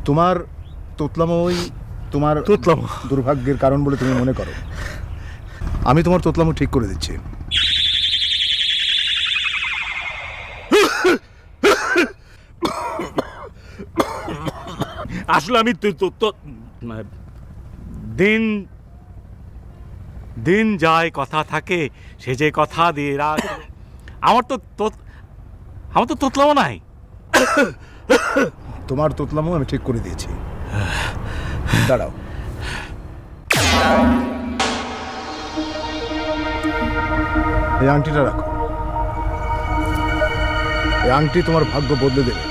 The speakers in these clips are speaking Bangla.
তোমার তোতলামোই তোমার তোতলামো দুর্ভাগ্যের কারণ বলে তুমি মনে করো। আমি তোমার তোতলামো ঠিক করে দিচ্ছি। আসলে আমি দিন দিন যায় কথা থাকে, সে যে কথা দিয়ে রাখ। আমার তো তোতলামো নাই। তোমার তোতলামো আমি ঠিক করে দিয়েছি। দাঁড়াও, এই আংটিটা রাখো। এই আংটি তোমার ভাগ্য বদলে দেবে,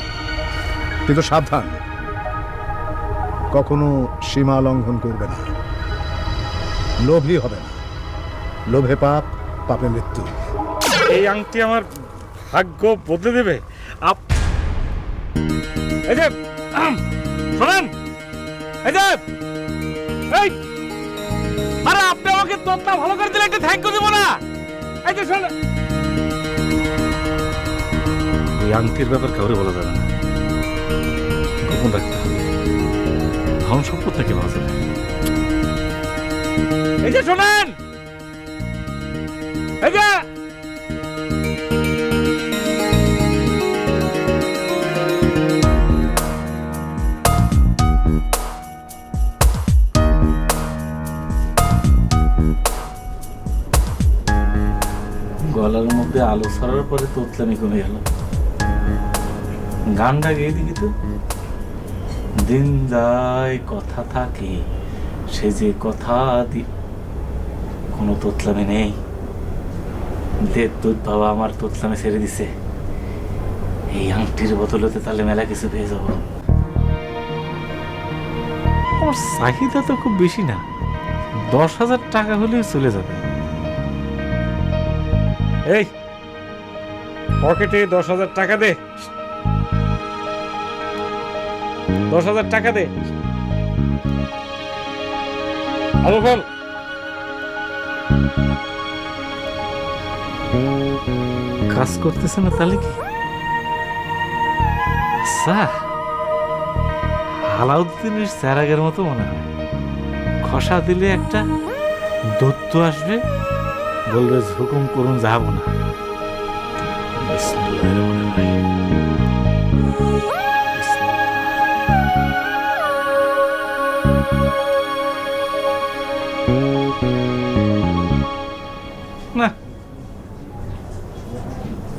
কিন্তু সাবধান, কখনো সীমা লঙ্ঘন করবে না। লোভী হবে না, লোভে পাপ, পাপে মৃত্যু। এই আংটি আমার ভাগ্য বদলে দেবে। এই যে শোনেন, এই যে এই, আরে আপনি আমাকে তোতলা ভালো করে দিলে একটা থ্যাংক ইউ দিব না? এই যে শোনেন, এই আংটির ব্যাপার কাউরে বলা যাবে না, গোপন রাখতে হবে। ধন সম্পদ থেকে বাঁচা যায়। এই যে শোনেন, এই যে গলার মধ্যে আলো ছড়ার পরে তোতলামি কমে গেল। গানটা গেয়ে দেখি তো। দিন যায় কথা থাকে, সে যে কথা কোনো তোতলামি নেই। দেবদূত বাবা আমার তোতলামি ছেড়ে দিছে। এই আংটির বদলতে তাহলে মেলা কিছু পেয়ে যাব। আমার চাহিদা তো খুব বেশি না, 10,000 টাকা হলেও চলে যাবে। এই পকেটে 10,000 টাকা দে, 10,000 টাকা দে। আলো বল। কাজ করতেছে না তাহলে কি? আচ্ছা, আলাউদ্দিনের চেরাগের মতো মনে হয়। খসা দিলে একটা দৈত্য আসবে, বলবে হুকুম করুন, যাব না। না,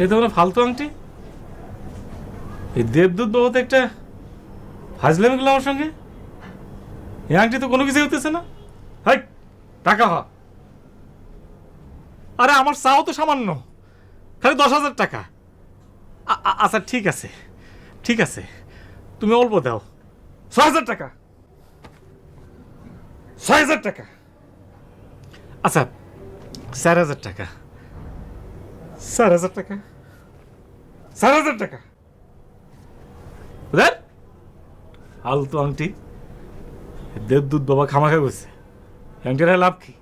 এ তো ফালতু আংটি। এই দেবদূত বাবু একটা ফাজলামি গুলো আমার সঙ্গে। এই আংটি তো কোনো কিছুই হতেছে না। হাই, টাকা হ। আরে আমার চাও তো সামান্য, খালি 10,000 টাকা। আচ্ছা ঠিক আছে, ঠিক আছে, তুমি অল্প দাও। 6,000 টাকা, 6,000 টাকা। আচ্ছা 4,000 টাকা, 4,000 টাকা, 4,000 টাকা। বুঝলেন? আলতু আংটি। দেবদূত বাবা খামাখা করছে। আংটির লাভ কি?